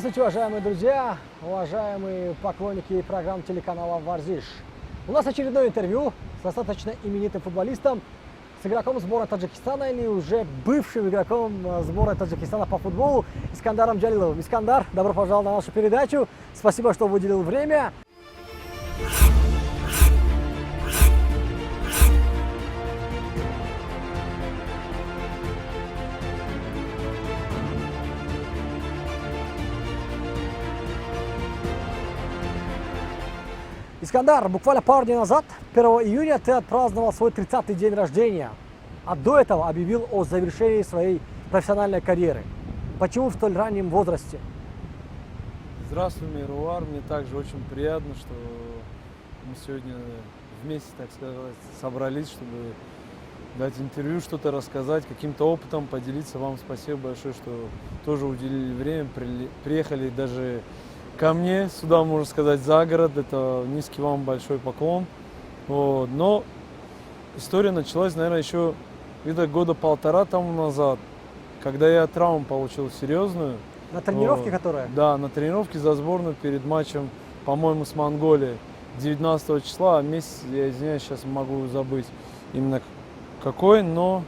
Здравствуйте, уважаемые друзья, уважаемые поклонники программ телеканала «Варзиш». У нас очередное интервью с достаточно именитым футболистом, с игроком сборной Таджикистана или уже бывшим игроком сборной Таджикистана по футболу Искандаром Джалиловым. Искандар, добро пожаловать на нашу передачу. Спасибо, что выделил время. Искандар, буквально пару дней назад, 1 июня, ты отпраздновал свой 30-й день рождения, а до этого объявил о завершении своей профессиональной карьеры. Почему в столь раннем возрасте? Здравствуй, Мируар. Мне также очень приятно, что мы сегодня вместе, так сказать, собрались, чтобы дать интервью, что-то рассказать, каким-то опытом поделиться. Вам спасибо большое, что тоже уделили время, приехали даже ко мне сюда, можно сказать, за город. Это низкий вам большой поклон. Вот. Но история началась, наверное, еще где-то года полтора тому назад, когда я травму получил серьезную. На тренировке, которая? Да, на тренировке за сборную перед матчем, по-моему, с Монголией. 19 числа, месяц, я извиняюсь, сейчас могу забыть именно какой, но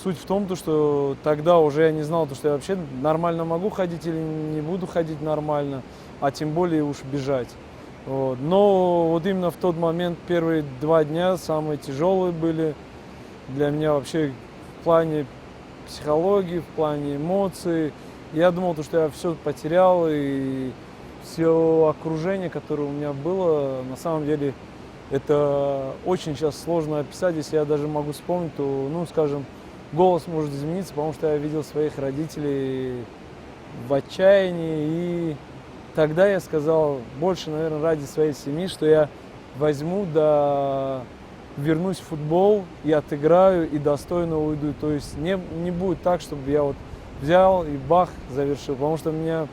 суть в том, что тогда уже я не знал, что я вообще нормально могу ходить или не буду ходить нормально, а тем более уж бежать. Вот. Но вот именно в тот момент первые 2 дня самые тяжелые были для меня вообще в плане психологии, в плане эмоций. Я думал, что я все потерял, и все окружение, которое у меня было, на самом деле, это очень сейчас сложно описать. Если я даже могу вспомнить, то, ну, скажем, голос может измениться, потому что я видел своих родителей в отчаянии. И тогда я сказал, больше, наверное, ради своей семьи, что я возьму, да вернусь в футбол и отыграю, и достойно уйду. То есть не будет так, чтобы я вот взял и бах, завершил. Потому что меня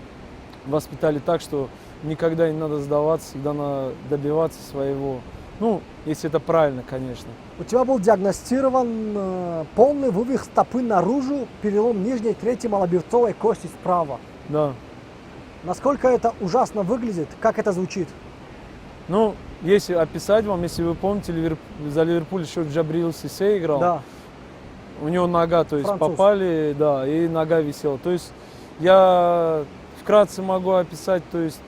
воспитали так, что никогда не надо сдаваться, всегда надо добиваться своего. Ну, если это правильно, конечно. У тебя был диагностирован полный вывих стопы наружу, перелом нижней трети малоберцовой кости справа. Да. Насколько это ужасно выглядит, как это звучит? Ну, если описать вам, если вы помните, за Ливерпуль еще Джабрил Сисе играл. Да. У него нога, то есть Француз. попали, да, и нога висела. То есть я вкратце могу описать, то есть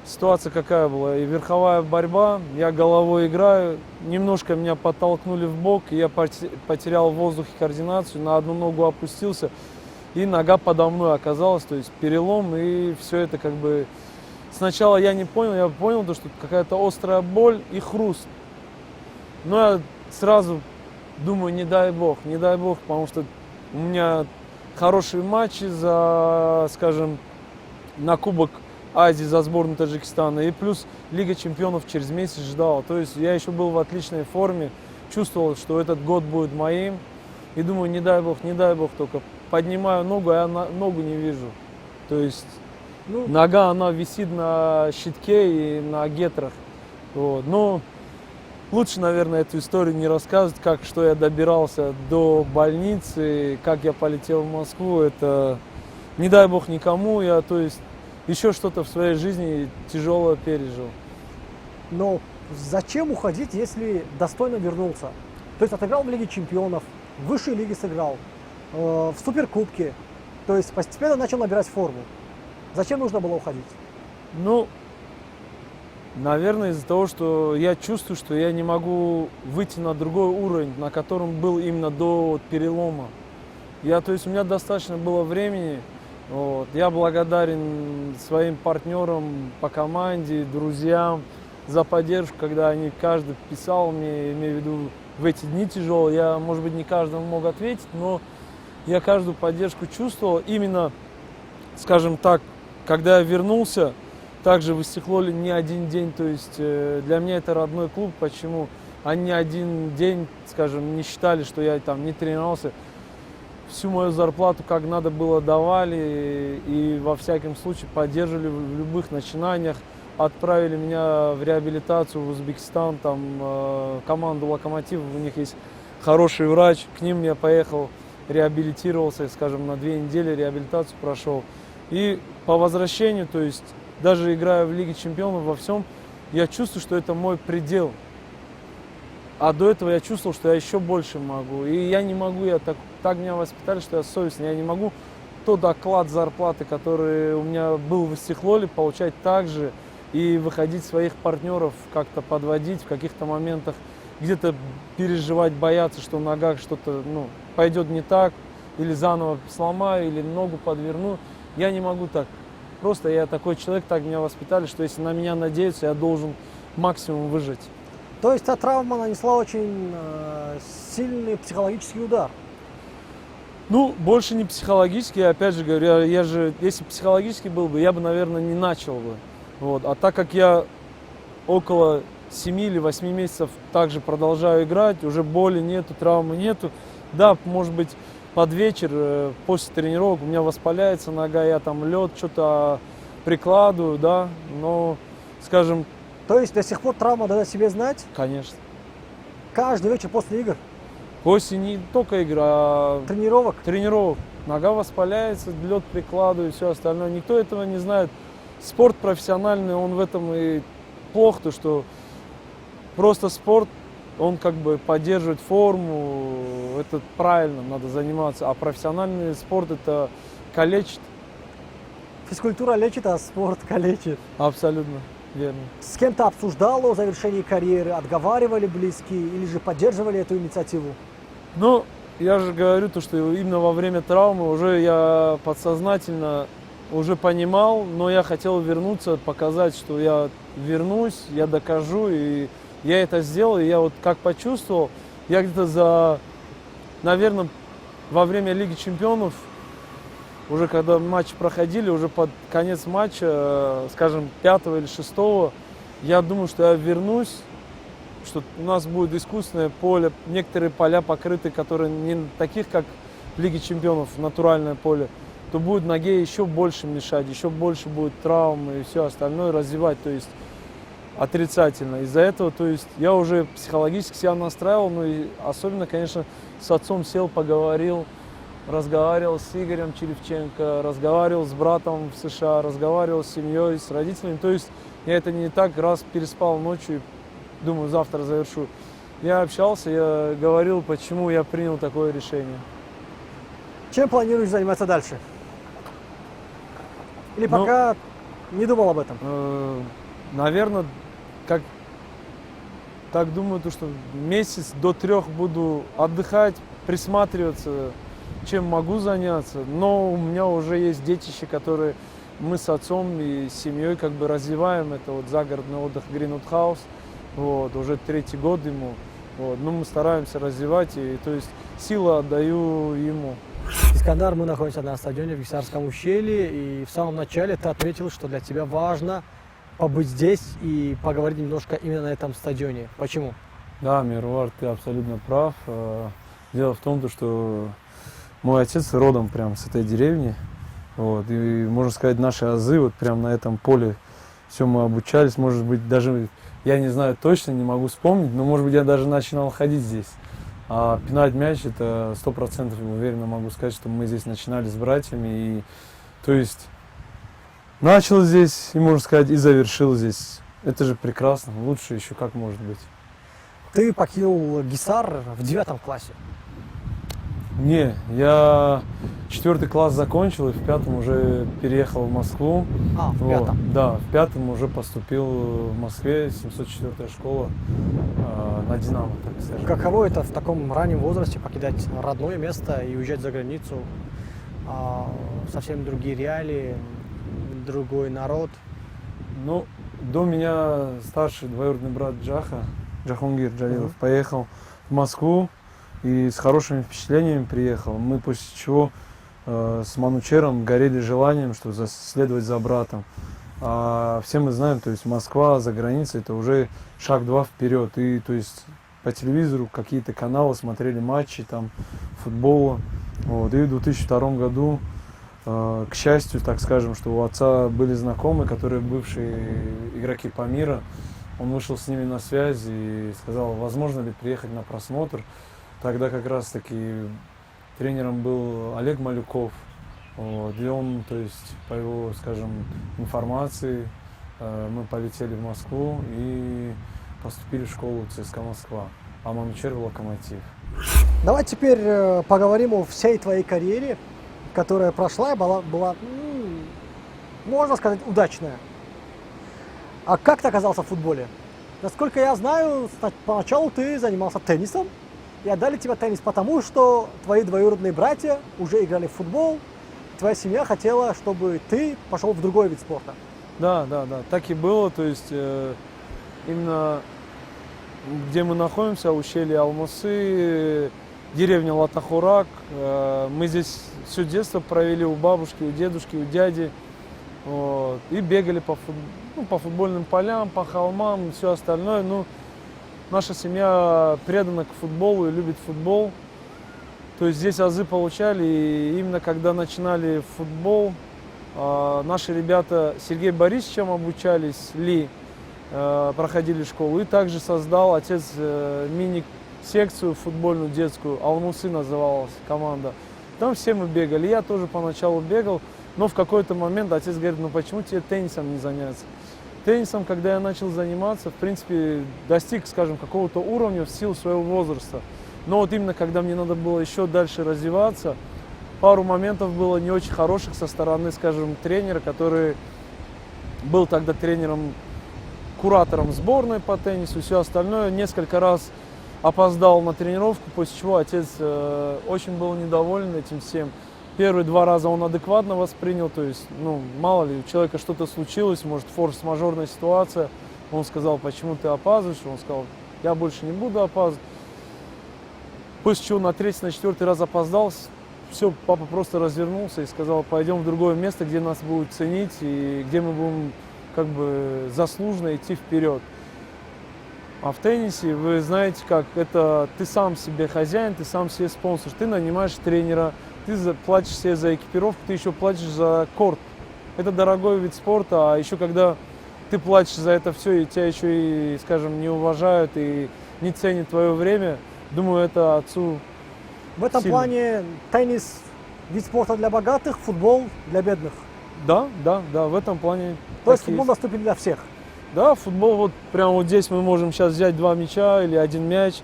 ситуация какая была. И верховая борьба, я головой играю, немножко меня подтолкнули в бок, и я потерял в воздухе координацию, на одну ногу опустился, и нога подо мной оказалась, то есть перелом, и все это как бы... Сначала я не понял, я понял, что какая-то острая боль и хруст. Но я сразу думаю, не дай бог, потому что у меня хорошие матчи за, скажем, на Кубок Азии за сборную Таджикистана. И плюс Лига чемпионов через месяц ждал. То есть я еще был в отличной форме, чувствовал, что этот год будет моим. И думаю, не дай бог, только поднимаю ногу, а я ногу не вижу. То есть нога, она висит на щитке и на гетрах. Вот. Но лучше, наверное, эту историю не рассказывать, что я добирался до больницы, как я полетел в Москву. Это не дай бог никому. Я, то есть, еще что-то в своей жизни тяжелое пережил. Но зачем уходить, если достойно вернулся? То есть отыграл в Лиге чемпионов, в высшей лиге сыграл, в суперкубке. То есть постепенно начал набирать форму. Зачем нужно было уходить? Ну, наверное, из-за того, что я чувствую, что я не могу выйти на другой уровень, на котором был именно до перелома. То есть у меня достаточно было времени. Вот. Я благодарен своим партнерам по команде, друзьям за поддержку, когда они каждый писал мне, имею в виду в эти дни тяжелые. Я, может быть, не каждому мог ответить, но я каждую поддержку чувствовал. Именно, скажем так, когда я вернулся, также в Истеклоле не один день. То есть для меня это родной клуб. Почему? Они один день, скажем, не считали, что я там не тренировался. Всю мою зарплату как надо было давали и во всяком случае поддерживали в любых начинаниях. Отправили меня в реабилитацию в Узбекистан, там команду «Локомотив», у них есть хороший врач, к ним я поехал, реабилитировался, скажем, на 2 недели реабилитацию прошел. И по возвращению, то есть даже играя в Лиге Чемпионов во всем, я чувствую, что это мой предел. А до этого я чувствовал, что я еще больше могу. И я не могу, так меня воспитали, что я совестный. Я не могу тот оклад зарплаты, который у меня был в Истихлоле, получать так же и выходить своих партнеров как-то подводить в каких-то моментах, где-то переживать, бояться, что в ногах что-то пойдет не так, или заново сломаю, или ногу подверну. Я не могу так. Просто я такой человек, так меня воспитали, что если на меня надеются, я должен максимум выжить. То есть та травма нанесла очень сильный психологический удар. Ну, больше не психологически, опять же говорю, я же, если психологически был бы, я бы, наверное, не начал бы. Вот. А так как я около 7 или 8 месяцев также продолжаю играть, уже боли нету, травмы нету. Да, может быть, под вечер, после тренировок у меня воспаляется нога, я там лед что-то прикладываю, да, но, скажем... То есть до сих пор травма дает о себе знать? Конечно. Каждый вечер после игр? После не только игр, а тренировок. Нога воспаляется, лед прикладываю и все остальное. Никто этого не знает. Спорт профессиональный, он в этом и плох, то что просто спорт, он как бы поддерживает форму, это правильно, надо заниматься. А профессиональный спорт это калечит. Физкультура лечит, а спорт калечит. Абсолютно верно. С кем-то обсуждал о завершении карьеры, отговаривали близкие или же поддерживали эту инициативу? Ну, я же говорю, то, что именно во время травмы уже я подсознательно уже понимал, но я хотел вернуться, показать, что я вернусь, я докажу, и я это сделал, и я вот как почувствовал, я где-то наверное, во время Лиги Чемпионов, уже когда матчи проходили, уже под конец матча, скажем, 5-го или 6-го, я думаю, что я вернусь, что у нас будет искусственное поле, некоторые поля покрыты, которые не таких, как в Лиге Чемпионов, натуральное поле, то будет ноге еще больше мешать, еще больше будет травм и все остальное развивать, то есть отрицательно. Из-за этого, то есть я уже психологически себя настраивал, ну и особенно, конечно, с отцом сел, поговорил, разговаривал с Игорем Черевченко, разговаривал с братом в США, разговаривал с семьей, с родителями. То есть я это не так раз переспал ночью и думаю, завтра завершу. Я общался, я говорил, почему я принял такое решение. Чем планируешь заниматься дальше? Или пока не думал об этом? Наверное, так думаю, то, что месяц до 3 буду отдыхать, присматриваться, чем могу заняться. Но у меня уже есть детище, которые мы с отцом и семьей как бы развиваем. Это вот загородный отдых Greenwood House. Вот, уже 3-й год ему. Вот, но мы стараемся развивать, и то есть силу отдаю ему. Искандар, мы находимся на стадионе в Гисарском ущелье, и в самом начале ты отметил, что для тебя важно побыть здесь и поговорить немножко именно на этом стадионе. Почему? Да, Мирвар, ты абсолютно прав. Дело в том, что мой отец родом прям с этой деревни. Вот, и, можно сказать, наши азы вот прям на этом поле все мы обучались. Может быть, даже, я не знаю точно, не могу вспомнить, но, может быть, я даже начинал ходить здесь. А пинать мяч, это 100% уверенно могу сказать, что мы здесь начинали с братьями. И, то есть, начал здесь, и, можно сказать, и завершил здесь. Это же прекрасно, лучше еще как может быть. Ты покинул Гисар в 9 классе. Не, я 4 класс закончил и в 5-м уже переехал в Москву. А, в 5-м. Да, в 5-м уже поступил в Москве, 704-я школа, на Динамо, так скажем. Каково это в таком раннем возрасте покидать родное место и уезжать за границу? Совсем другие реалии, другой народ. Ну, до меня старший двоюродный брат Джахунгир Джалилов, поехал в Москву и с хорошими впечатлениями приехал. Мы после чего с Манучером горели желанием, что следовать за братом. А все мы знаем, то есть Москва за границей это уже шаг 2 вперед. И то есть по телевизору какие-то каналы смотрели матчи там футбола. Вот. И в 2002 году, к счастью, так скажем, что у отца были знакомые, которые бывшие игроки Памира. Он вышел с ними на связь и сказал, возможно ли приехать на просмотр. Тогда как раз таки тренером был Олег Малюков. Вот. И он, то есть, по его, скажем, информации, мы полетели в Москву и поступили в школу ЦСКА Москва, а Мамчер в Локомотив. Давай теперь поговорим о всей твоей карьере, которая прошла и была, можно сказать, удачная. А как ты оказался в футболе? Насколько я знаю, поначалу ты занимался теннисом, и отдали тебе теннис потому, что твои двоюродные братья уже играли в футбол, и твоя семья хотела, чтобы ты пошел в другой вид спорта. Да, так и было, то есть именно где мы находимся, ущелье Алмасы, деревня Латахурак, мы здесь все детство провели у бабушки, у дедушки, у дяди, вот, и бегали по футбольным полям, по холмам и все остальное. Ну, наша семья предана к футболу и любит футбол. То есть здесь азы получали, и именно когда начинали футбол, наши ребята Сергей Борисовичем обучались, проходили школу, и также создал отец мини-секцию футбольную детскую, Алмусы называлась команда. Там все мы бегали, я тоже поначалу бегал, но в какой-то момент отец говорит, ну почему тебе теннисом не заняться? Теннисом, когда я начал заниматься, в принципе, достиг, скажем, какого-то уровня в силу своего возраста. Но вот именно когда мне надо было еще дальше развиваться, пару моментов было не очень хороших со стороны, скажем, тренера, который был тогда тренером, куратором сборной по теннису и все остальное. Несколько раз опоздал на тренировку, после чего отец очень был недоволен этим всем. Первые 2 раза он адекватно воспринял, то есть, ну, мало ли, у человека что-то случилось, может, форс-мажорная ситуация. Он сказал, почему ты опаздываешь? Он сказал, я больше не буду опаздывать. После чего на 3-й, на 4-й раз опоздал, все, папа просто развернулся и сказал, пойдем в другое место, где нас будут ценить и где мы будем как бы заслуженно идти вперед. А в теннисе, вы знаете, как это ты сам себе хозяин, ты сам себе спонсор, ты нанимаешь тренера, ты платишь себе за экипировку, ты еще платишь за корт. Это дорогой вид спорта, а еще когда ты платишь за это все, и тебя еще и, скажем, не уважают и не ценят твое время, думаю, это отцу В этом сильно. плане теннис вид спорта для богатых, футбол для бедных. Да, в этом плане. То есть так и футбол есть. доступен для всех. Да, футбол, вот прямо вот здесь мы можем сейчас взять 2 мяча или 1 мяч,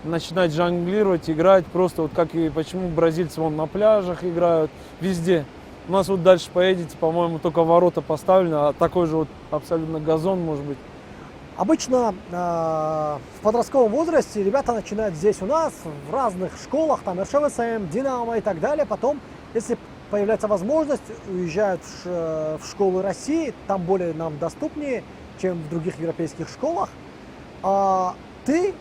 начинать жонглировать, играть, просто вот как и почему бразильцы вон на пляжах играют, везде. У нас вот дальше поедете, по-моему, только ворота поставлены, а такой же вот абсолютно газон может быть. Обычно в подростковом возрасте ребята начинают здесь у нас, в разных школах, там РШВСМ, Динамо и так далее. Потом, если появляется возможность, уезжают в школы России, там более нам доступнее, чем в других европейских школах. А ты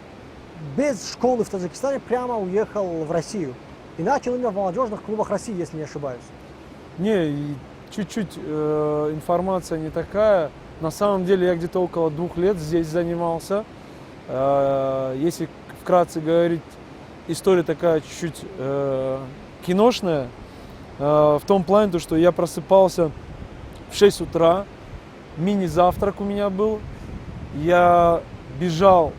без школы в Таджикистане прямо уехал в Россию и начал именно в молодежных клубах России, если не ошибаюсь. Не, и чуть-чуть информация не такая. На самом деле я где-то около 2 лет здесь занимался. Если вкратце говорить, история такая чуть-чуть киношная. В том плане, что я просыпался в 6 утра, мини-завтрак у меня был. Я бежал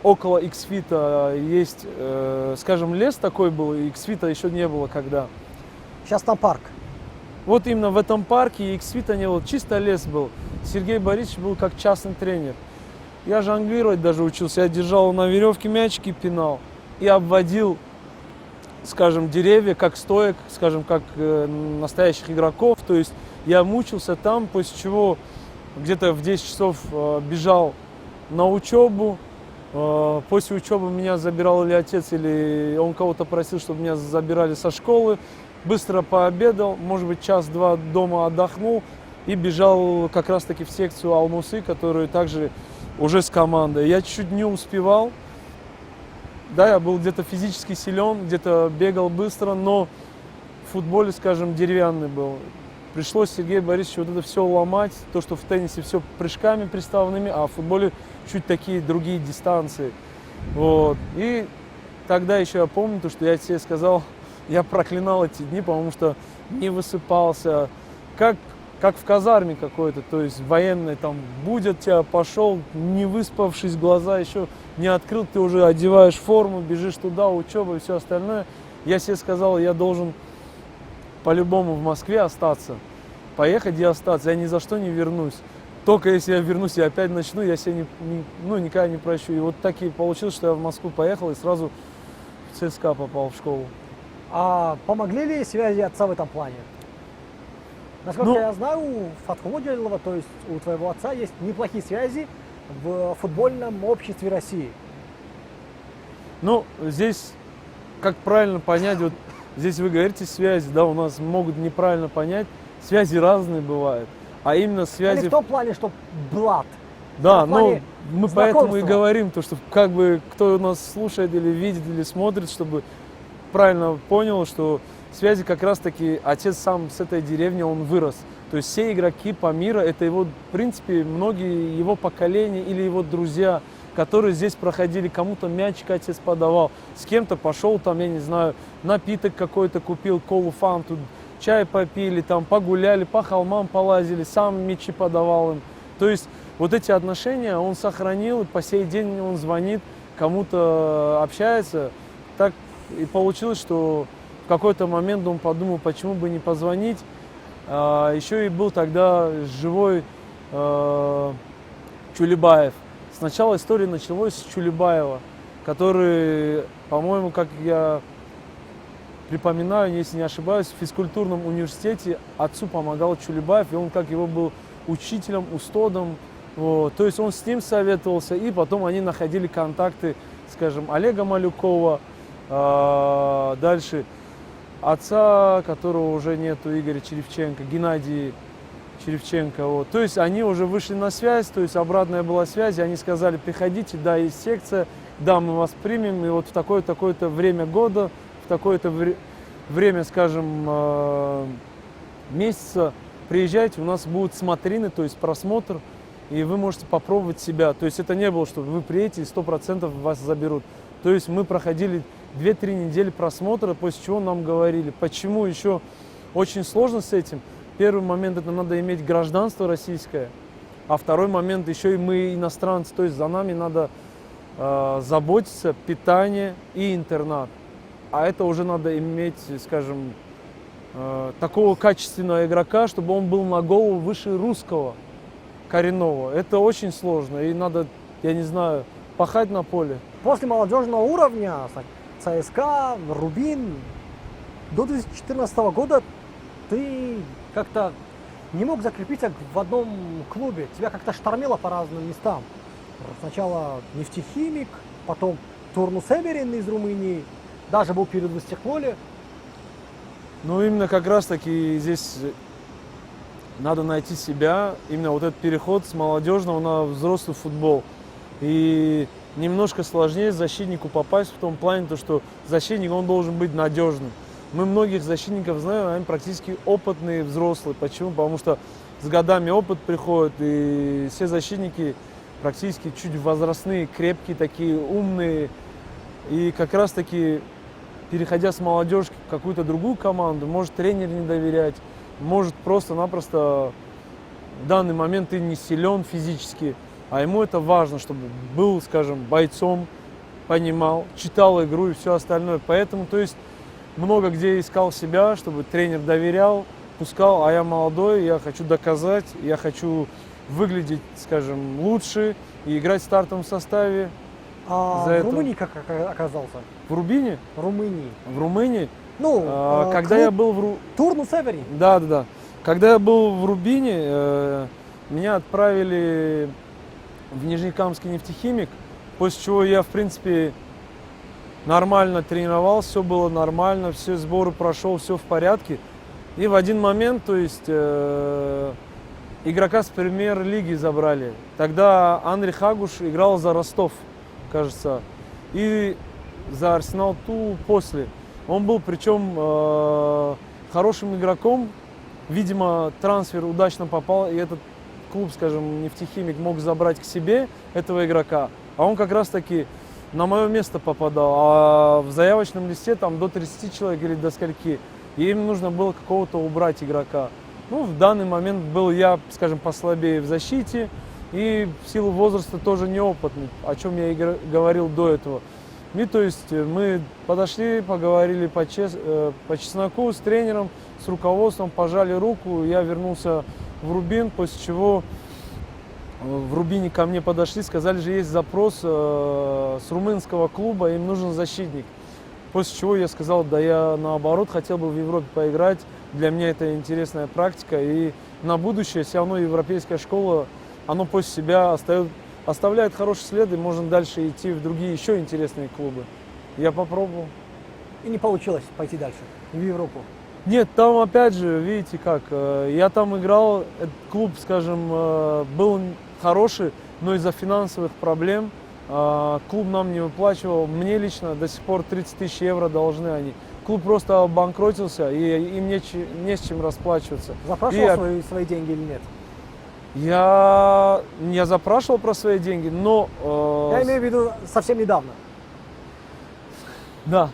около Иксфита, есть, скажем, лес такой был, и Иксфита еще не было когда. Сейчас там парк. Вот именно в этом парке Иксфита не было, чисто лес был. Сергей Борисович был как частный тренер. Я жонглировать даже учился, я держал на веревке мячики, пинал и обводил, скажем, деревья как стоек, скажем, как настоящих игроков. То есть я мучился там, после чего где-то в 10 часов бежал на учебу. После учебы меня забирал или отец, или он кого-то просил, чтобы меня забирали со школы. Быстро пообедал, может быть, час-два дома отдохнул и бежал как раз-таки в секцию Алмусы, которую также уже с командой. Я чуть-чуть не успевал. Да, я был где-то физически силен, где-то бегал быстро, но в футболе, скажем, деревянный был. Пришлось Сергею Борисовичу вот это все ломать, то, что в теннисе все прыжками приставными, а в футболе чуть такие другие дистанции. Вот. И тогда еще я помню, то, что я тебе сказал, я проклинал эти дни, потому что не высыпался, как в казарме какой-то, то есть военный, там будят тебя, пошел, не выспавшись, глаза еще не открыл, ты уже одеваешь форму, бежишь туда, учеба и все остальное. Я себе сказал, я должен по-любому в Москве остаться. Поехать и остаться. Я ни за что не вернусь. Только если я вернусь и опять начну, я себя никогда не прощу. И вот так и получилось, что я в Москву поехал и сразу в ЦСКА попал в школу. А помогли ли связи отца в этом плане? Насколько я знаю, у Фатху Модилова, то есть у твоего отца, есть неплохие связи в футбольном обществе России. Ну, здесь, как правильно понять, вот здесь вы говорите связи, да, у нас могут неправильно понять, связи разные бывают, а именно связи... Или в том плане, что блат. Да, в плане мы поэтому и знакомства. говорим, то, что как бы кто нас слушает или видит, или смотрит, чтобы правильно понял, что связи как раз-таки отец сам с этой деревни, он вырос. То есть все игроки по миру, это его, в принципе, многие его поколения или его друзья, которые здесь проходили, кому-то мячик отец подавал, с кем-то пошел там, я не знаю, напиток какой-то купил, колу, фанту, чай попили, там погуляли, по холмам полазили, сам мячи подавал им. То есть вот эти отношения он сохранил, и по сей день он звонит, кому-то общается. Так и получилось, что в какой-то момент он подумал, почему бы не позвонить. Еще и был тогда живой Чулебаев. Сначала история началась с Чулебаева, который, по-моему, как я припоминаю, если не ошибаюсь, в физкультурном университете отцу помогал Чулебаев, и он как его был учителем, устодом. Вот. То есть он с ним советовался, и потом они находили контакты, скажем, Олега Малюкова, дальше отца, которого уже нету, Игоря Черевченко, Геннадий Черевченко. Вот. То есть они уже вышли на связь, то есть обратная была связь, и они сказали, приходите, да, есть секция, да, мы вас примем, и вот в такое-то время года, в такое-то время, скажем, месяца приезжайте, у нас будут смотрины, то есть просмотр, и вы можете попробовать себя. То есть это не было, что вы приедете и 100% вас заберут. То есть мы проходили 2-3 недели просмотра, после чего нам говорили, почему еще очень сложно с этим. Первый момент, это надо иметь гражданство российское, а второй момент, еще и мы иностранцы, то есть за нами надо заботиться, питание и интернат. А это уже надо иметь, скажем, такого качественного игрока, чтобы он был на голову выше русского коренного. Это очень сложно, и надо, я не знаю, пахать на поле. После молодежного уровня, ЦСКА, Рубин, до 2014 года ты как-то не мог закрепиться в одном клубе. Тебя как-то штормило по разным местам. Сначала Нефтехимик, потом Турну Северин из Румынии, даже был период в Истеклоле. Ну, именно как раз-таки здесь надо найти себя, именно вот этот переход с молодежного на взрослый футбол. И немножко сложнее защитнику попасть в том плане, то, что защитник, он должен быть надежным. Мы многих защитников знаем, они практически опытные взрослые. Почему? Потому что с годами опыт приходит, и все защитники практически чуть возрастные, крепкие, такие умные. И как раз-таки, переходя с молодежки в какую-то другую команду, может тренер не доверять, может просто-напросто в данный момент ты не силен физически, а ему это важно, чтобы был, скажем, бойцом, понимал, читал игру и все остальное. Поэтому, то есть, много где искал себя, чтобы тренер доверял, пускал, а я молодой, я хочу доказать, я хочу выглядеть, скажем, лучше и играть в стартовом составе. А в Румынии как оказался? В Рубине? В Румынии. В Румынии? Ну, когда я был в Турну Северин. Да. Когда я был в Рубине, меня отправили в Нижнекамский нефтехимик, после чего я, в принципе, нормально тренировался, все было нормально, все сборы прошел, все в порядке. И в один момент, то есть, игрока с премьер-лиги забрали. Тогда Андрей Хагуш играл за Ростов, кажется, и за Арсенал Тулу после. Он был, причем, хорошим игроком. Видимо, трансфер удачно попал, и этот клуб, скажем, нефтехимик мог забрать к себе этого игрока. А он как раз-таки на мое место попадал. А в заявочном листе там до 30 человек или до скольки. И им нужно было какого-то убрать игрока. Ну, в данный момент был я, скажем, послабее в защите. И в силу возраста тоже неопытный, о чем я и говорил до этого. И то есть мы подошли, поговорили по чесноку с тренером, с руководством, пожали руку. Я вернулся в Рубин, после чего в Рубине ко мне подошли, сказали, что есть запрос с румынского клуба, им нужен защитник. После чего я сказал, да я наоборот хотел бы в Европе поиграть, для меня это интересная практика. И на будущее все равно европейская школа, оно после себя оставляет хороший след, и можно дальше идти в другие еще интересные клубы. Я попробовал. И не получилось пойти дальше, в Европу. Нет, там опять же, видите как, я там играл, этот клуб, скажем, был хороший, но из-за финансовых проблем клуб нам не выплачивал. Мне лично до сих пор 30 тысяч евро должны они. Клуб просто обанкротился, и им не с чем расплачиваться. Запрашивал свои деньги или нет? Я запрашивал про свои деньги, но... Я имею в виду совсем недавно. Да,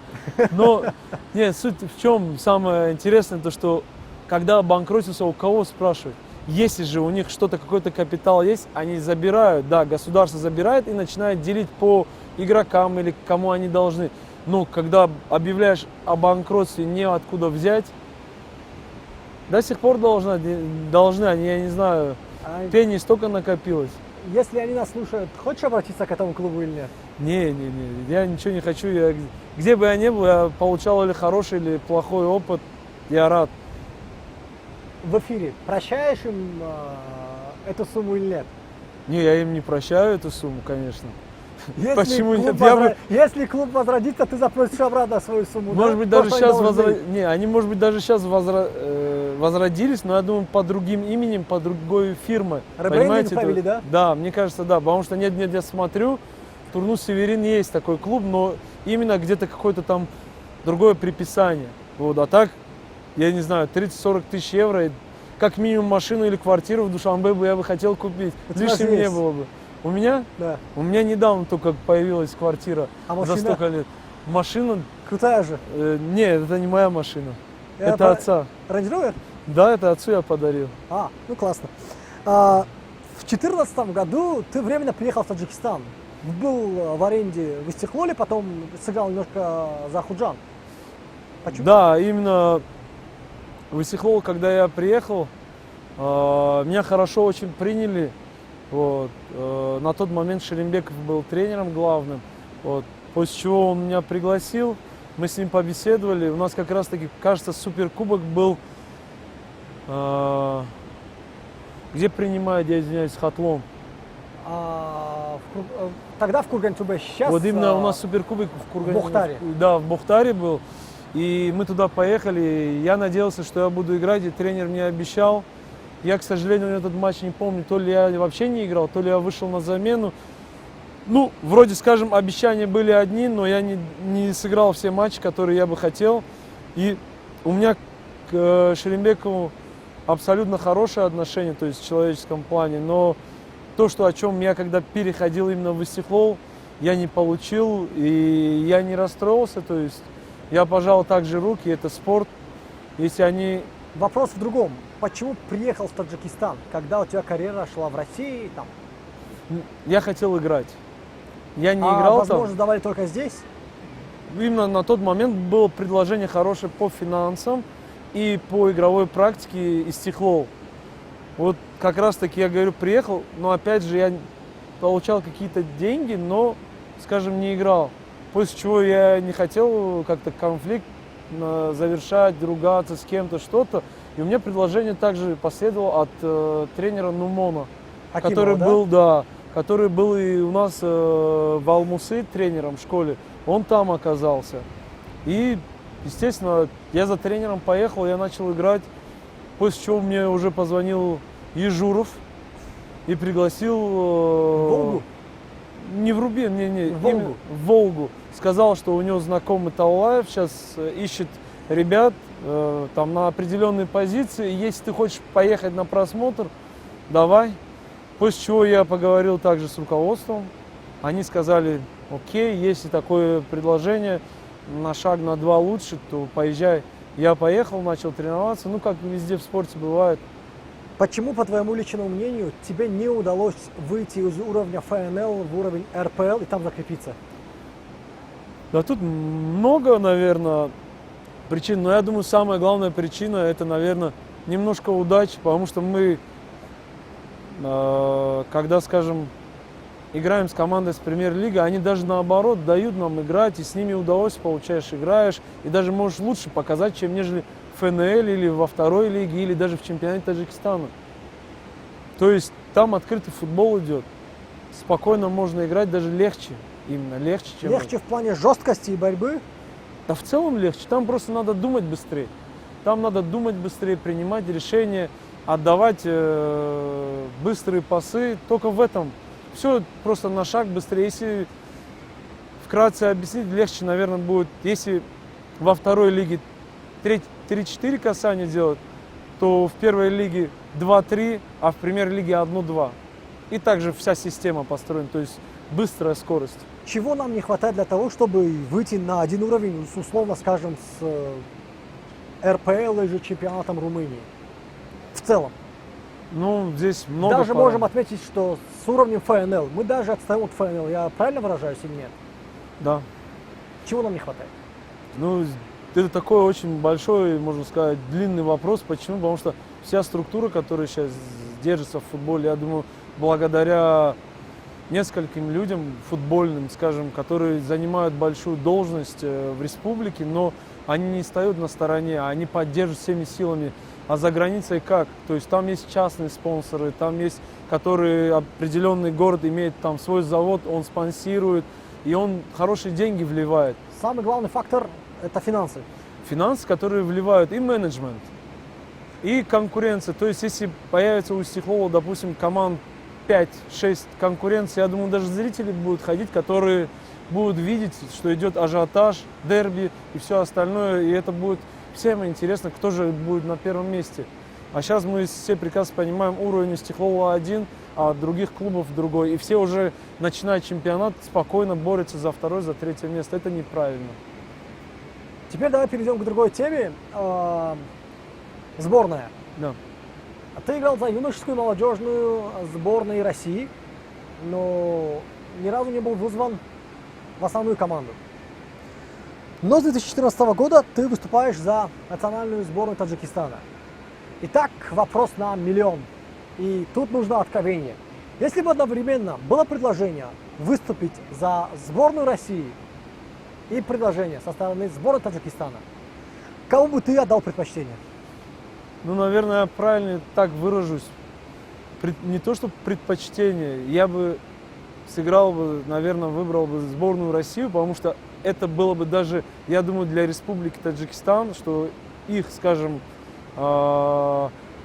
но нет, суть в чем самое интересное, то что когда обанкротился, у кого спрашивать? Если же у них что-то, какой-то капитал есть, они забирают, да, государство забирает и начинает делить по игрокам или кому они должны. Но когда объявляешь о банкротстве, неоткуда взять, до сих пор должны они, я не знаю, пени столько накопилось. Если они нас слушают, хочешь обратиться к этому клубу или нет? Не, я ничего не хочу. Где бы я ни был, я получал или хороший, или плохой опыт, я рад. В эфире прощаешь им эту сумму или нет? Не, я им не прощаю эту сумму, конечно. Если Почему клуб нет? Если клуб возродится, ты запросишь обратно свою сумму. Может да? быть, даже То, сейчас что они должны. Не, они, может быть, даже сейчас возродились, но я думаю, под другим именем, под другой фирмой. Ребрендинг провели, да? Да, мне кажется, да. Потому что нет, я смотрю, в Турну-Северин есть такой клуб, но именно где-то какое-то там другое приписание. Вот, а так, я не знаю, 30-40 тысяч евро, как минимум машину или квартиру в Душанбе я бы хотел купить. Лишним не было бы. У меня? Да. У меня недавно только появилась квартира. А за машина? столько лет. Машина? Крутая же. Нет, это не моя машина. Это Это отца. Range Rover? Да, это отцу я подарил. Ну классно. В 2014 году ты временно приехал в Таджикистан. Был в аренде в Истихлоле, потом сыграл немножко за Худжан. Почему? Да, именно в Исихлол, когда я приехал, меня хорошо очень приняли. Вот. На тот момент Шерембеков был тренером главным. Вот. После чего он меня пригласил, мы с ним побеседовали. У нас как раз таки, кажется, суперкубок был, где принимает, я извиняюсь, Хатлон. Тогда в Курган-Тюбе, сейчас... Вот именно у нас суперкубок в Кургане. В Бухтаре. Да, в Бухтаре был. И мы туда поехали. Я надеялся, что я буду играть, и тренер мне обещал. Я, к сожалению, этот матч не помню. То ли я вообще не играл, то ли я вышел на замену. Ну, вроде, скажем, обещания были одни, но я не сыграл все матчи, которые я бы хотел. И у меня к Шерембекову абсолютно хорошее отношение, то есть в человеческом плане. Но то, о чем я когда переходил именно в Истихлол, я не получил, и я не расстроился. То есть я пожал также руки, это спорт. Если они... Вопрос в другом. Почему приехал в Таджикистан, когда у тебя карьера шла в России? Там? Я хотел играть. Я не играл возможность там. давали только здесь? Именно на тот момент было предложение хорошее по финансам и по игровой практике Истихлол. Вот как раз таки я говорю, приехал, но опять же я получал какие-то деньги, но, скажем, не играл. После чего я не хотел как-то конфликт завершать, ругаться с кем-то, что-то. И у меня предложение также последовало от тренера Нумона, Акимова, который был и у нас в Алмусы тренером в школе. Он там оказался. И, естественно, я за тренером поехал, я начал играть. После чего мне уже позвонил Ежуров и пригласил... Волгу? Не в Рубин, Волгу. В Волгу. Сказал, что у него знакомый Таулаев сейчас ищет ребят там на определенные позиции. Если ты хочешь поехать на просмотр, давай. После чего я поговорил также с руководством. Они сказали, окей, если такое предложение на шаг, на два лучше, то поезжай. Я поехал, начал тренироваться. Ну, как везде в спорте бывает. Почему, по твоему личному мнению, тебе не удалось выйти из уровня ФНЛ в уровень РПЛ и там закрепиться? Да тут много, наверное, причин, но я думаю, самая главная причина это, наверное, немножко удачи, потому что мы, когда, скажем, играем с командой с премьер-лиги, они даже наоборот дают нам играть, и с ними удовольствие получаешь, играешь, и даже можешь лучше показать, чем нежели в ФНЛ или во второй лиге, или даже в чемпионате Таджикистана. То есть там открытый футбол идет, спокойно можно играть, даже легче, именно легче, чем... Легче в плане жесткости и борьбы? Да в целом легче, там просто надо думать быстрее. Там надо думать быстрее, принимать решения, отдавать быстрые пасы, только в этом. Все просто на шаг быстрее. Если вкратце объяснить, легче, наверное, будет, если во второй лиге 3-4 касания делать, то в первой лиге 2-3, а в премьер-лиге 1-2. И также вся система построена, то есть быстрая скорость. Чего нам не хватает для того, чтобы выйти на один уровень, условно скажем, с РПЛ или же чемпионатом Румынии? В целом. Ну, здесь много Даже параметров. можем отметить, что с уровнем ФНЛ мы даже отстаем от ФНЛ. Я правильно выражаюсь или нет? Да. Чего нам не хватает? Ну, это такой очень большой, можно сказать, длинный вопрос. Почему? Потому что вся структура, которая сейчас держится в футболе, я думаю, благодаря нескольким людям футбольным, скажем, которые занимают большую должность в республике, но они не стоят на стороне, они поддерживают всеми силами. А за границей как? То есть там есть частные спонсоры, там есть, которые определенный город имеет там свой завод, он спонсирует, и он хорошие деньги вливает. Самый главный фактор – это финансы. Финансы, которые вливают и менеджмент, и конкуренция. То есть если появится у Стихлова, допустим, команд 5-6 конкуренции, я думаю, даже зрители будут ходить, которые будут видеть, что идет ажиотаж, дерби и все остальное, и это будет всем интересно, кто же будет на первом месте. А сейчас мы все прекрасно понимаем, уровень у Стихлова один, а других клубов другой. И все уже, начиная чемпионат, спокойно борются за второе, за третье место. Это неправильно. Теперь давай перейдем к другой теме. Сборная. Да. Ты играл за юношескую и молодежную сборную России, но ни разу не был вызван в основную команду. Но с 2014 года ты выступаешь за национальную сборную Таджикистана. Итак, вопрос на миллион. И тут нужно откровение. Если бы одновременно было предложение выступить за сборную России и предложение со стороны сборной Таджикистана, кому бы ты отдал предпочтение? Ну, наверное, я правильно так выражусь. Не то, что предпочтение. Я бы сыграл бы, наверное, выбрал бы сборную Россию, потому что это было бы даже, я думаю, для Республики Таджикистан, что их, скажем,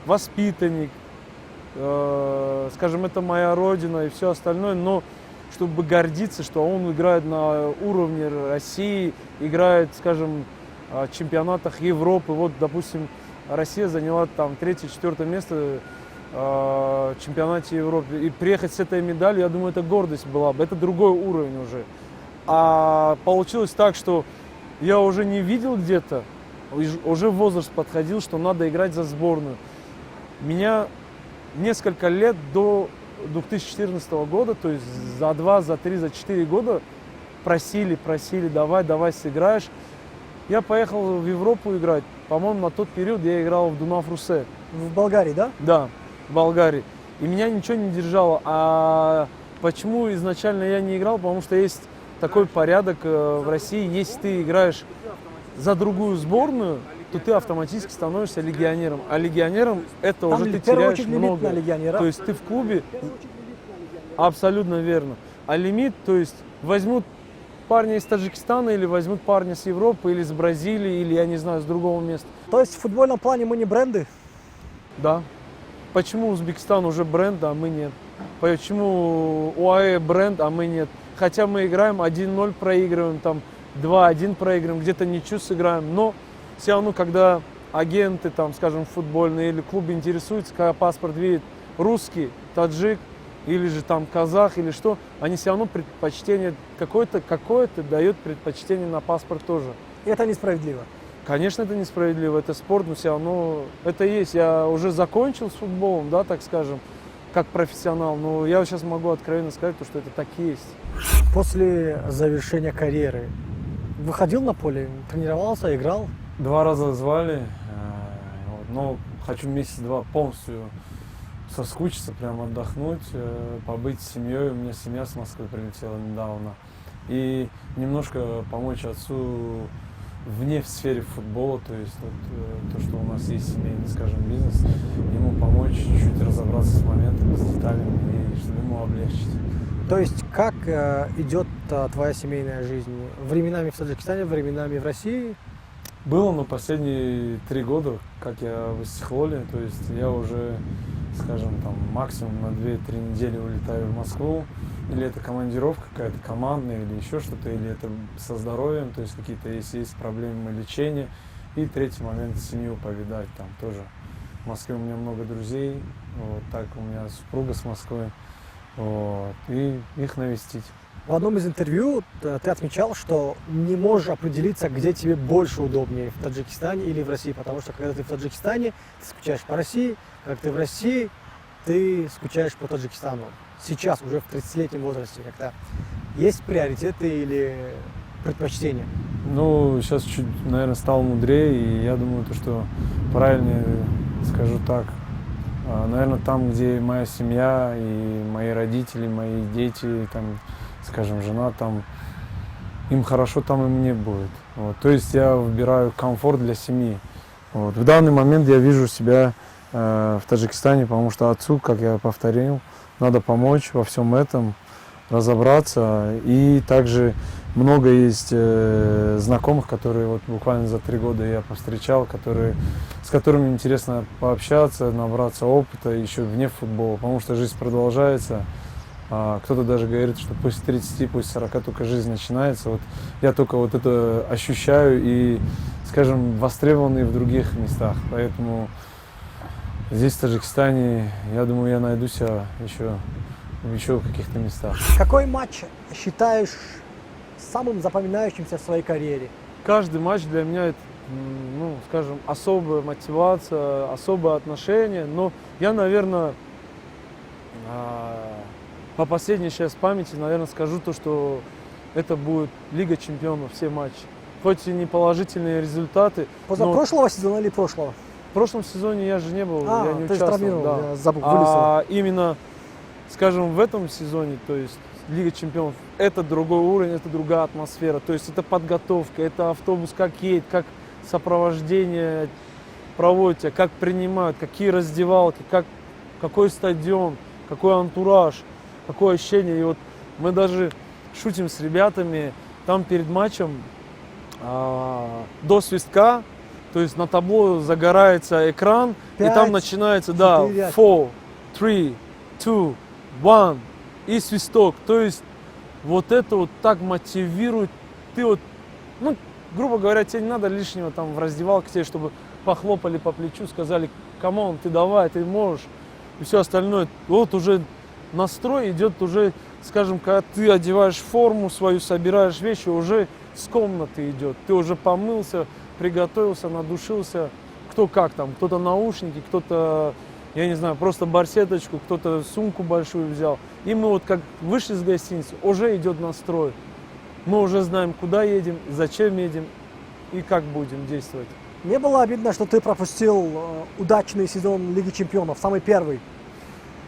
воспитанник, скажем, это моя родина и все остальное, но чтобы гордиться, что он играет на уровне России, играет, скажем, в чемпионатах Европы. Вот, допустим, Россия заняла там 3-4 место в чемпионате Европы. И приехать с этой медалью, я думаю, это гордость была бы. Это другой уровень уже. А получилось так, что я уже не видел где-то, уже возраст подходил, что надо играть за сборную. Меня несколько лет до 2014 года, то есть за 2, за 3, за 4 года просили, давай сыграешь. Я поехал в Европу играть. По-моему, на тот период я играл в Дунаф-Русе. В Болгарии, да? Да, в Болгарии. И меня ничего не держало. А почему изначально я не играл? Потому что есть такой порядок в России. Если ты играешь за другую сборную, то ты автоматически становишься легионером. А легионером это Там уже ты в первую теряешь очередь лимит много. на легионера. То есть ты в клубе... Абсолютно верно. А лимит, то есть возьмут парня из Таджикистана или возьмут парня с Европы, или с Бразилии, или, я не знаю, с другого места. То есть в футбольном плане мы не бренды? Да. Почему Узбекистан уже бренд, а мы нет? Почему УАЭ бренд, а мы нет? Хотя мы играем 1-0, проигрываем, там 2-1 проигрываем, где-то ничью сыграем. Но все равно, когда агенты, там, скажем, футбольные или клубы интересуются, когда паспорт видит русский, таджик, или же там казах, или что, они все равно предпочтение какое-то дает предпочтение на паспорт тоже. И это несправедливо. Конечно, это несправедливо, это спорт, но все равно это есть. Я уже закончил с футболом, да, так скажем, как профессионал, но я сейчас могу откровенно сказать, что это так и есть. После завершения карьеры выходил на поле, тренировался, играл? 2 раза звали, вот, но хочу месяц-два полностью соскучиться, прям отдохнуть, побыть с семьей. У меня семья с Москвы прилетела недавно. И немножко помочь отцу вне в сфере футбола, то есть вот, то, что у нас есть семейный, скажем, бизнес, ему помочь чуть-чуть разобраться с моментами, с деталями, и чтобы ему облегчить. То есть как идет твоя семейная жизнь? Временами в Таджикистане, временами в России? Было, но последние 3 года, как я в Истихлоле, то есть я уже, скажем, там максимум на 2-3 недели улетаю в Москву, или это командировка какая-то командная, или еще что-то, или это со здоровьем, то есть какие-то, если есть проблемы лечения. И третий момент — семью повидать там тоже. В Москве у меня много друзей, вот так у меня супруга с Москвы, вот, и их навестить. В одном из интервью ты отмечал, что не можешь определиться, где тебе больше удобнее, в Таджикистане или в России, потому что когда ты в Таджикистане, ты скучаешь по России, когда ты в России, ты скучаешь по Таджикистану. Сейчас, уже в 30-летнем возрасте, как-то есть приоритеты или предпочтения? Ну, сейчас чуть, наверное, стал мудрее, и я думаю, то, что правильнее скажу так. Наверное, там, где моя семья и мои родители, мои дети, там, скажем, жена, там, им хорошо, там и мне будет. Вот. То есть я выбираю комфорт для семьи. Вот. В данный момент я вижу себя в Таджикистане, потому что отцу, как я повторил, надо помочь во всем этом, разобраться. И также много есть знакомых, которые вот буквально за 3 года я повстречал, с которыми интересно пообщаться, набраться опыта еще вне футбола, потому что жизнь продолжается. Кто-то даже говорит, что после 30, после 40 только жизнь начинается. Вот я только вот это ощущаю и, скажем, востребованный в других местах. Поэтому здесь, в Таджикистане, я думаю, я найду себя еще в каких-то местах. Какой матч считаешь самым запоминающимся в своей карьере? Каждый матч для меня это, ну, скажем, особая мотивация, особое отношение. Но я, наверное, по последней сейчас памяти, наверное, скажу то, что это будет Лига чемпионов, все матчи. Хоть и не положительные результаты. Позапрошлого сезона или прошлого? В прошлом сезоне я же не был, я не ты участвовал. травмировал, Да. я забыл, вылетел. Именно, скажем, в этом сезоне, то есть Лига чемпионов, это другой уровень, это другая атмосфера. То есть это подготовка, это автобус как едет, как сопровождение проводите, как принимают, какие раздевалки, какой стадион, какой антураж, какое ощущение. И вот мы даже шутим с ребятами, там перед матчем до свистка, то есть на табло загорается экран, 5, и там начинается, 4, 4, 3, 2, 1 и свисток. То есть вот это вот так мотивирует. Ты вот, ну, грубо говоря, тебе не надо лишнего там в раздевалке тебе, чтобы похлопали по плечу, сказали, камон, ты давай, ты можешь, и все остальное. Вот уже настрой идет уже, скажем, когда ты одеваешь форму свою, собираешь вещи, уже с комнаты идет. Ты уже помылся, приготовился, надушился, кто как там, кто-то наушники, кто-то, я не знаю, просто барсеточку, кто-то сумку большую взял. И мы вот как вышли с гостиницы, уже идет настрой. Мы уже знаем, куда едем, зачем едем и как будем действовать. Мне было обидно, что ты пропустил удачный сезон Лиги чемпионов, самый первый.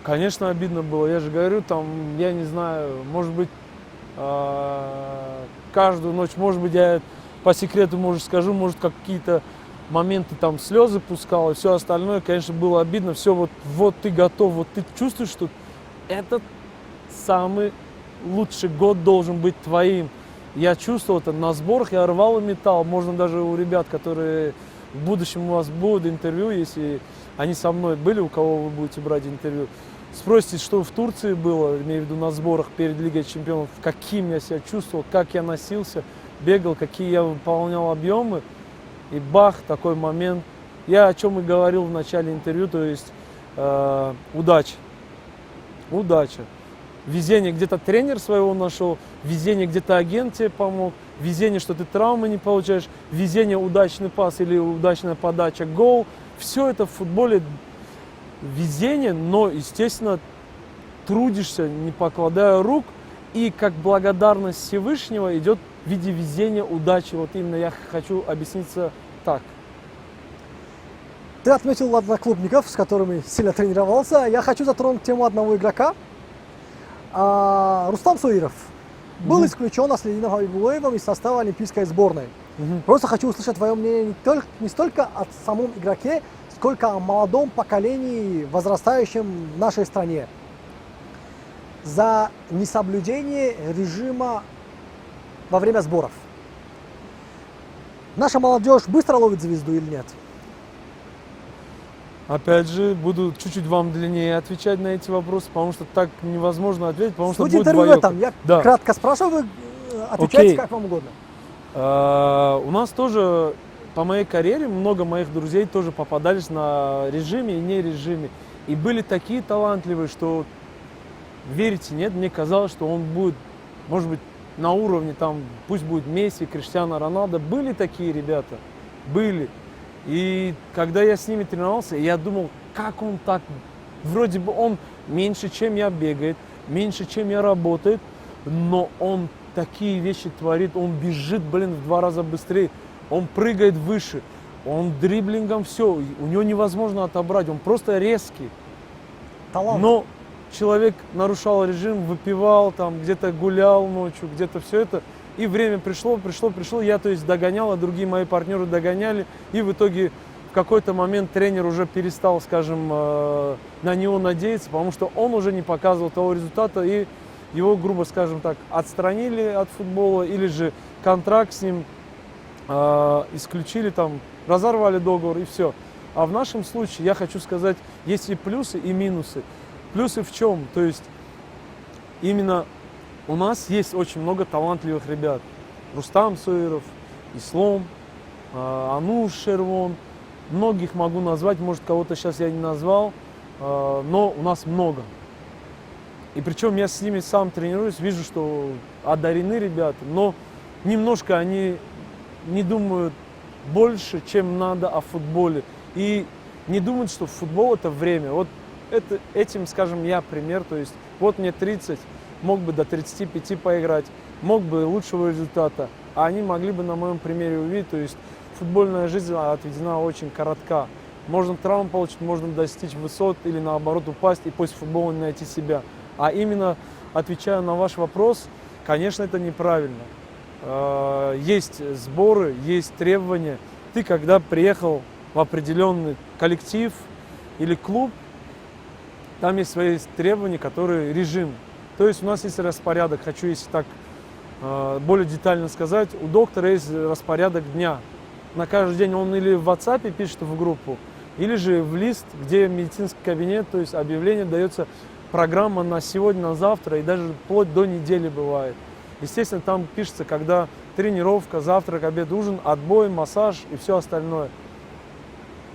Конечно, обидно было. Я же говорю, там, я не знаю, может быть, каждую ночь, может быть, я по секрету, может, скажу, может, какие-то моменты там слезы пускал и все остальное, конечно, было обидно. Все, вот ты готов, вот ты чувствуешь, что этот самый лучший год должен быть твоим. Я чувствовал это на сборах, я рвал и металл. Можно даже у ребят, которые в будущем у вас будут интервью, если они со мной были, у кого вы будете брать интервью, спросите, что в Турции было, имею в виду на сборах перед Лигой чемпионов, каким я себя чувствовал, как я носился, бегал, какие я выполнял объемы. И бах, такой момент. Я о чем и говорил в начале интервью, то есть удача. Удача. Везение, где-то тренер своего нашел, везение, где-то агент тебе помог, везение, что ты травмы не получаешь, везение, удачный пас или удачная подача, гол. Все это в футболе везение, но, естественно, трудишься, не покладая рук, и как благодарность Всевышнего идет в виде везения, удачи. Вот именно я хочу объясниться так. Ты отметил одноклубников, с которыми сильно тренировался. Я хочу затронуть тему одного игрока. Рустам Суиров был исключен Аслидином Хабибуллоевым из состава олимпийской сборной. Просто хочу услышать твое мнение не столько о самом игроке, сколько о молодом поколении, возрастающем в нашей стране. За несоблюдение режима во время сборов. Наша молодежь быстро ловит звезду или нет? Опять же, буду чуть-чуть вам длиннее отвечать на эти вопросы, потому что так невозможно ответить, потому что Суть будет интервью в двоёко. этом. Я Да. кратко спрашиваю, вы отвечайте Окей. как вам угодно. У нас тоже по моей карьере много моих друзей тоже попадались на режиме и не режиме. И были такие талантливые, что, верите, нет, мне казалось, что он будет, может быть, на уровне, там, пусть будет Месси, Криштиану Роналдо. Были такие ребята, были. И когда я с ними тренировался, я думал, как он так, вроде бы он меньше, чем я бегает, меньше, чем я работает, но он такие вещи творит, он бежит, в 2 раза быстрее, он прыгает выше, он дриблингом все, у него невозможно отобрать, он просто резкий. Талант. Но человек нарушал режим, выпивал, там где-то гулял ночью, где-то все это. И время пришло, я, то есть, догонял, а другие мои партнеры догоняли. И в итоге в какой-то момент тренер уже перестал, скажем, на него надеяться, потому что он уже не показывал того результата, и его, грубо скажем так, отстранили от футбола, или же контракт с ним исключили, там, разорвали договор, и все. А в нашем случае, я хочу сказать, есть и плюсы, и минусы. Плюсы в чем? То есть, именно у нас есть очень много талантливых ребят. Рустам Суиров, Ислом, Ануш Шервон. Многих могу назвать, может, кого-то сейчас я не назвал, но у нас много. И причем я с ними сам тренируюсь, вижу, что одарены ребята, но немножко они не думают больше, чем надо о футболе. И не думают, что футбол это время. Вот этим, скажем, я пример. То есть вот мне 30, мог бы до 35 поиграть, мог бы лучшего результата. А они могли бы на моем примере увидеть, то есть футбольная жизнь отведена очень коротка. Можно травму получить, можно достичь высот или наоборот упасть и после футбола не найти себя. А именно, отвечая на ваш вопрос, конечно, это неправильно. Есть сборы, есть требования. Ты, когда приехал в определенный коллектив или клуб, там есть свои требования, которые режим. То есть у нас есть распорядок, хочу если так более детально сказать, у доктора есть распорядок дня. На каждый день он или в WhatsApp пишет в группу, или же в лист, где медицинский кабинет, то есть объявление дается, программа на сегодня, на завтра и даже вплоть до недели бывает. Естественно, там пишется, когда тренировка, завтрак, обед, ужин, отбой, массаж и все остальное.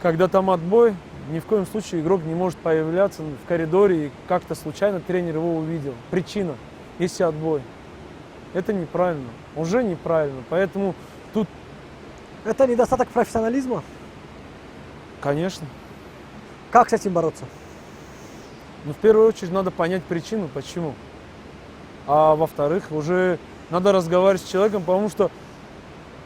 Когда там отбой, ни в коем случае игрок не может появляться в коридоре и как-то случайно тренер его увидел. Причина, если отбой. Это неправильно, уже неправильно. Поэтому тут... Это недостаток профессионализма? Конечно. Как с этим бороться? Но в первую очередь надо понять причину, почему. А во-вторых, уже надо разговаривать с человеком, потому что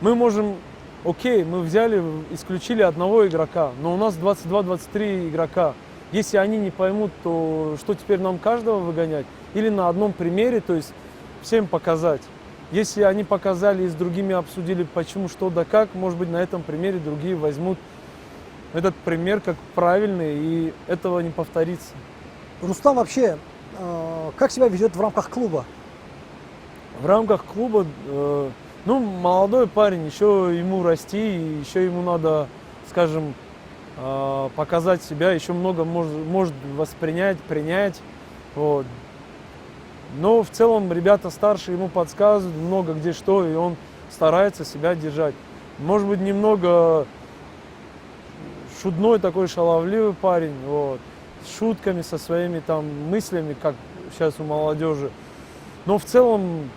мы можем, окей, мы взяли, исключили одного игрока, но у нас 22-23 игрока. Если они не поймут, то что теперь нам каждого выгонять? Или на одном примере, то есть всем показать. Если они показали и с другими обсудили, почему, что да как, может быть, на этом примере другие возьмут этот пример как правильный, и этого не повторится. Рустам вообще как себя ведет в рамках клуба? В рамках клуба, ну, молодой парень, еще ему расти, и еще ему надо, скажем, показать себя, еще много может воспринять, принять. Вот. Но в целом ребята старше ему подсказывают много где что, и он старается себя держать. Может быть, немного шутной такой, шаловливый парень, вот, с шутками, со своими там мыслями, как сейчас у молодежи. Но в целом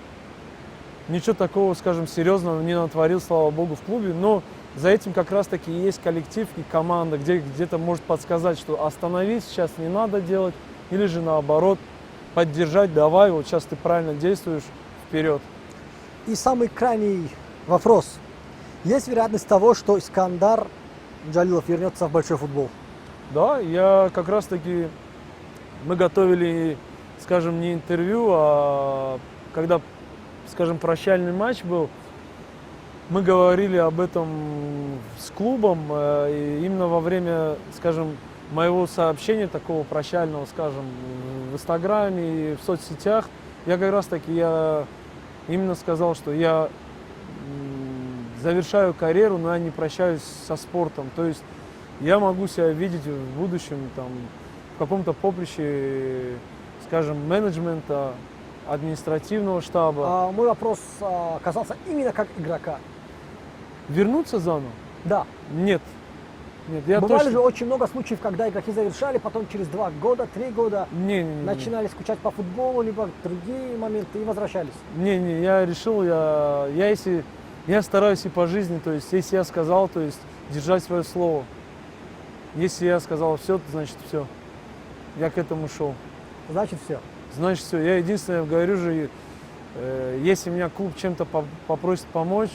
ничего такого, скажем, серьезного не натворил, слава богу, в клубе. Но за этим как раз-таки и есть коллектив и команда, где-то может подсказать, что остановись, сейчас не надо делать, или же наоборот, поддержать, давай, вот сейчас ты правильно действуешь, вперед. И самый крайний вопрос. Есть вероятность того, что Искандар Джалилов вернется в большой футбол? Да, я как раз таки, мы готовили, скажем, не интервью, а когда, скажем, прощальный матч был, мы говорили об этом с клубом, и именно во время, скажем, моего сообщения такого прощального, скажем, в Инстаграме и в соцсетях, я как раз таки именно сказал, что я завершаю карьеру, но я не прощаюсь со спортом. То есть я могу себя видеть в будущем там, в каком-то поприще, скажем, менеджмента, административного штаба. Мой вопрос касался именно как игрока. Вернуться заново? Да. Нет. Нет, я Бывали точно... же очень много случаев, когда игроки завершали, потом через 2 года, 3 года Не. начинали скучать по футболу, либо другие моменты и возвращались. Не, я решил, я стараюсь и по жизни, то есть если я сказал, то есть держать свое слово. Если я сказал все, то значит все. Я к этому шел. Значит, все. Значит все. Я единственное говорю же, если меня клуб чем-то попросит помочь,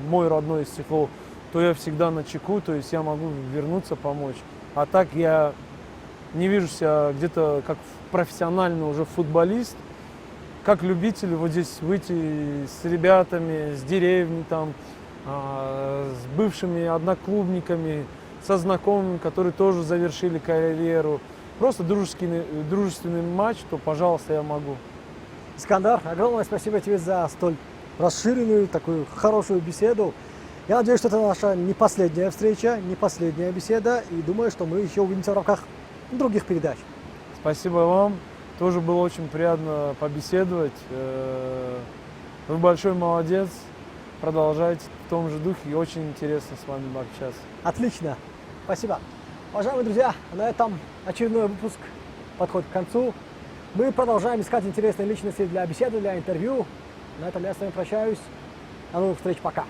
мой родной Стекло, то я всегда на чеку, то есть я могу вернуться, помочь. А так я не вижу себя где-то как профессиональный уже футболист, как любитель вот здесь выйти с ребятами, с деревни, там, с бывшими одноклубниками, со знакомыми, которые тоже завершили карьеру. Просто дружественный матч, то, пожалуйста, я могу. Искандар, огромное спасибо тебе за столь расширенную, такую хорошую беседу. Я надеюсь, что это наша не последняя встреча, не последняя беседа, и думаю, что мы еще увидимся в рамках других передач. Спасибо вам. Тоже было очень приятно побеседовать. Вы большой молодец. Продолжайте в том же духе, и очень интересно с вами общаться. Отлично. Спасибо. Уважаемые друзья, на этом очередной выпуск подходит к концу. Мы продолжаем искать интересные личности для беседы, для интервью. На этом я с вами прощаюсь. До новых встреч. Пока.